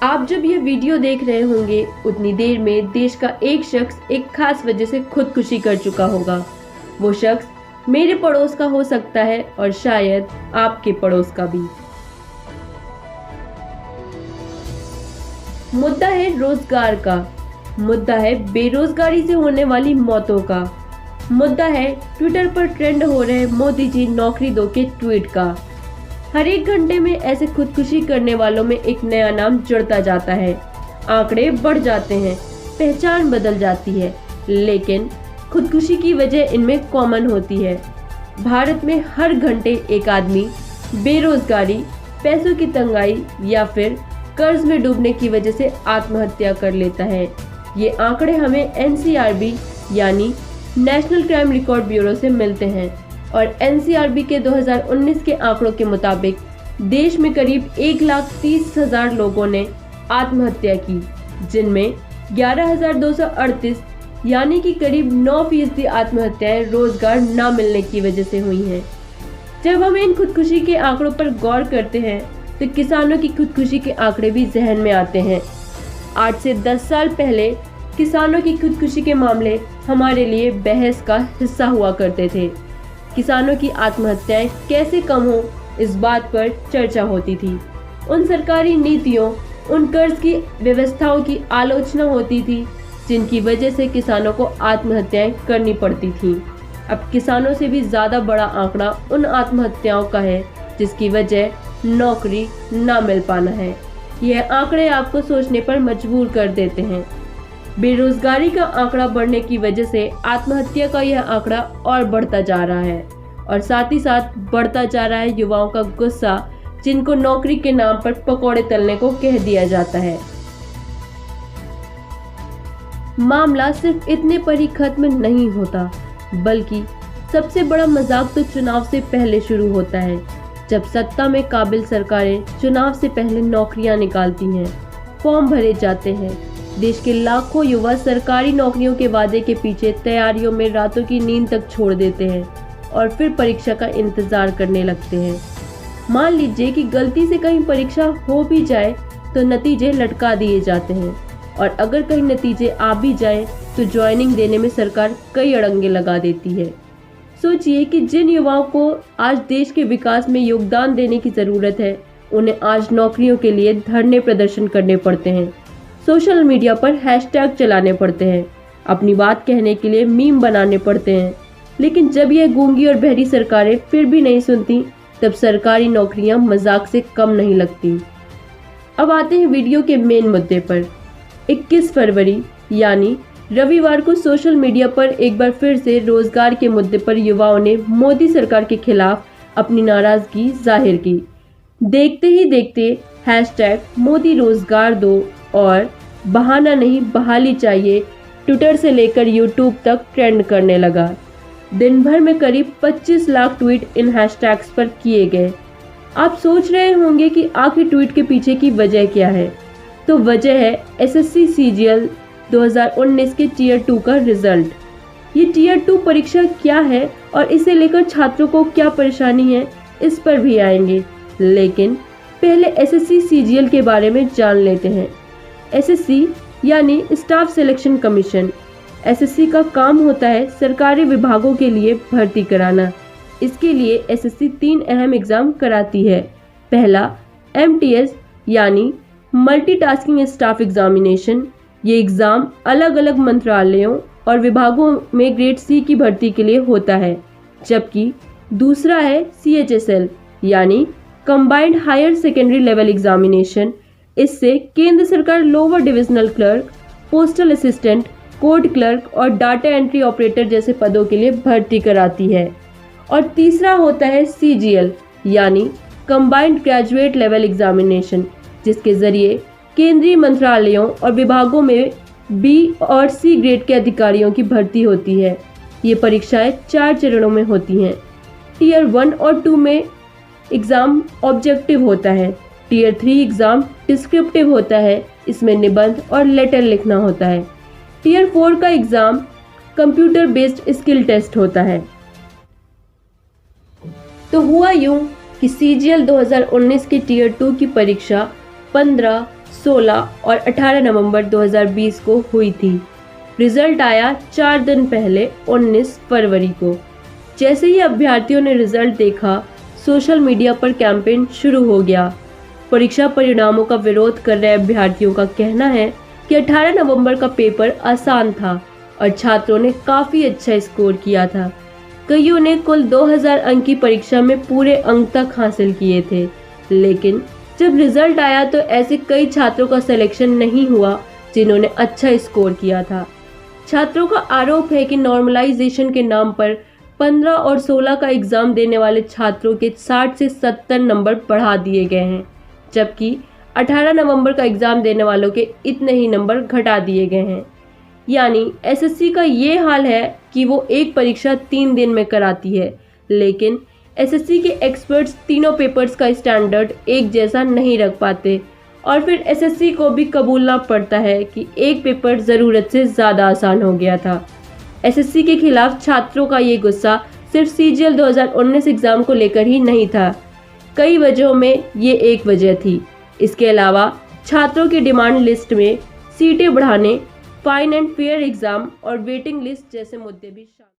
आप जब ये वीडियो देख रहे होंगे उतनी देर में देश का एक शख्स एक खास वजह से खुदकुशी कर चुका होगा। वो शख्स मेरे पड़ोस का हो सकता है और शायद आपके पड़ोस का भी। मुद्दा है रोजगार का, मुद्दा है बेरोजगारी से होने वाली मौतों का, मुद्दा है ट्विटर पर ट्रेंड हो रहे मोदी जी नौकरी दो के ट्वीट का। हर एक घंटे में ऐसे खुदकुशी करने वालों में एक नया नाम जुड़ता जाता है। आंकड़े बढ़ जाते हैं, पहचान बदल जाती है, लेकिन खुदकुशी की वजह इनमें कॉमन होती है। भारत में हर घंटे एक आदमी बेरोजगारी, पैसों की तंगाई या फिर कर्ज में डूबने की वजह से आत्महत्या कर लेता है। ये आंकड़े हमें NCRB यानी नेशनल क्राइम रिकॉर्ड ब्यूरो से मिलते हैं और NCRB के 2019 के आंकड़ों के मुताबिक देश में करीब 1,30,000 लोगों ने आत्महत्या की, जिनमें 11,238 यानी कि करीब 9% आत्महत्याएं रोजगार न मिलने की वजह से हुई हैं। जब हम इन खुदकुशी के आंकड़ों पर गौर करते हैं तो किसानों की खुदकुशी के आंकड़े भी जहन में आते हैं। आज से 10 साल पहले किसानों की खुदकुशी के मामले हमारे लिए बहस का हिस्सा हुआ करते थे। किसानों की आत्महत्याएं कैसे कम हो, इस बात पर चर्चा होती थी। उन सरकारी नीतियों, उन कर्ज की व्यवस्थाओं की आलोचना होती थी जिनकी वजह से किसानों को आत्महत्याएं करनी पड़ती थीं। अब किसानों से भी ज़्यादा बड़ा आंकड़ा उन आत्महत्याओं का है जिसकी वजह नौकरी ना मिल पाना है। यह आंकड़े आपको सोचने पर मजबूर कर देते हैं। बेरोजगारी का आंकड़ा बढ़ने की वजह से आत्महत्या का यह आंकड़ा और बढ़ता जा रहा है और साथ ही साथ बढ़ता जा रहा है युवाओं का गुस्सा, जिनको नौकरी के नाम पर पकौड़े तलने को कह दिया जाता है। मामला सिर्फ इतने पर ही खत्म नहीं होता, बल्कि सबसे बड़ा मजाक तो चुनाव से पहले शुरू होता है, जब सत्ता में काबिल सरकारें चुनाव से पहले नौकरियां निकालती हैं, फॉर्म भरे जाते हैं। देश के लाखों युवा सरकारी नौकरियों के वादे के पीछे तैयारियों में रातों की नींद तक छोड़ देते हैं और फिर परीक्षा का इंतजार करने लगते हैं। मान लीजिए कि गलती से कहीं परीक्षा हो भी जाए तो नतीजे लटका दिए जाते हैं और अगर कहीं नतीजे आ भी जाए तो ज्वाइनिंग देने में सरकार कई अड़ंगे लगा देती है। सोचिए कि जिन युवाओं को आज देश के विकास में योगदान देने की ज़रूरत है, उन्हें आज नौकरियों के लिए धरने प्रदर्शन करने पड़ते हैं, सोशल मीडिया पर हैशटैग चलाने पड़ते हैं, अपनी बात कहने के लिए मीम बनाने पड़ते हैं। लेकिन जब यह गूंगी और बहरी सरकारें फिर भी नहीं सुनती, तब सरकारी नौकरियां मजाक से कम नहीं लगती। अब आते हैं वीडियो के मेन मुद्दे पर। 21 फरवरी यानी रविवार को सोशल मीडिया पर एक बार फिर से रोजगार के मुद्दे पर युवाओं ने मोदी सरकार के खिलाफ अपनी नाराजगी जाहिर की। देखते ही देखते हैशटैग मोदी रोजगार दो और बहाना नहीं बहाली चाहिए ट्विटर से लेकर यूट्यूब तक ट्रेंड करने लगा। दिन भर में करीब 25 लाख ट्वीट इन हैशटैग्स पर किए गए। आप सोच रहे होंगे कि आखिर ट्वीट के पीछे की वजह क्या है? तो वजह है SSC CGL 2019 के टियर 2 का रिजल्ट। ये टियर 2 परीक्षा क्या है और इसे लेकर छात्रों को क्या परेशानी है, इस पर भी आएंगे, लेकिन पहले SSC CGL के बारे में जान लेते हैं। SSC यानी स्टाफ सिलेक्शन कमीशन। SSC का काम होता है सरकारी विभागों के लिए भर्ती कराना। इसके लिए SSC 3 अहम एग्जाम कराती है। पहला MTS यानी मल्टीटास्किंग स्टाफ एग्जामिनेशन। ये एग्ज़ाम अलग अलग मंत्रालयों और विभागों में ग्रेड C की भर्ती के लिए होता है। जबकि दूसरा है CHSL यानी combined higher secondary level examination. इससे केंद्र सरकार lower divisional clerk, postal assistant, code clerk और डाटा एंट्री ऑपरेटर जैसे पदों के लिए भर्ती कराती है। और तीसरा होता है CGL यानी कंबाइंड ग्रेजुएट लेवल एग्जामिनेशन, जिसके जरिए केंद्रीय मंत्रालयों और विभागों में B और C ग्रेड के अधिकारियों की भर्ती होती है। ये परीक्षाएं 4 चरणों में होती हैं। टियर 1 और 2 में एग्ज़ाम ऑब्जेक्टिव होता है। टियर 3 एग्ज़ाम डिस्क्रिप्टिव होता है, इसमें निबंध और लेटर लिखना होता है। टियर 4 का exam computer based skill test होता है। तो हुआ यूं कि CGL 2019 की टियर 2 की परीक्षा 15, 16 और 18 नवंबर 2020 को हुई थी। रिजल्ट आया 4 दिन पहले 19 फरवरी को। जैसे ही अभ्यर्थियों ने रिजल्ट देखा, सोशल मीडिया पर कैंपेन शुरू हो गया। परीक्षा परिणामों का विरोध कर रहे अभ्यर्थियों का कहना है कि 18 नवंबर का पेपर आसान था और छात्रों ने काफी अच्छा स्कोर किया था। कईयों ने कुल 2000 अंक की परीक्षा में पूरे अंक तक हासिल किए थे, लेकिन जब रिजल्ट आया तो ऐसे कई छात्रों का सिलेक्शन नहीं हुआ जिन्होंने अच्छा स्कोर किया था। छात्रों का आरोप है कि नॉर्मलाइजेशन के नाम पर 15 और 16 का एग्जाम देने वाले छात्रों के 60 से 70 नंबर बढ़ा दिए गए हैं, जबकि 18 नवंबर का एग्जाम देने वालों के इतने ही नंबर घटा दिए गए हैं। यानी एसएससी का ये हाल है कि वो एक परीक्षा 3 दिन में कराती है, लेकिन एसएससी के एक्सपर्ट्स तीनों पेपर्स का स्टैंडर्ड एक जैसा नहीं रख पाते और फिर एसएससी को भी कबूलना पड़ता है कि एक पेपर ज़रूरत से ज़्यादा आसान हो गया था। एसएससी के खिलाफ छात्रों का ये गुस्सा सिर्फ सीजीएल 2019 एग्ज़ाम को लेकर ही नहीं था, कई वजहों में ये एक वजह थी। इसके अलावा छात्रों की डिमांड लिस्ट में सीटें बढ़ाने, फाइन एंड फेयर एग्ज़ाम और वेटिंग लिस्ट जैसे मुद्दे भी शामिल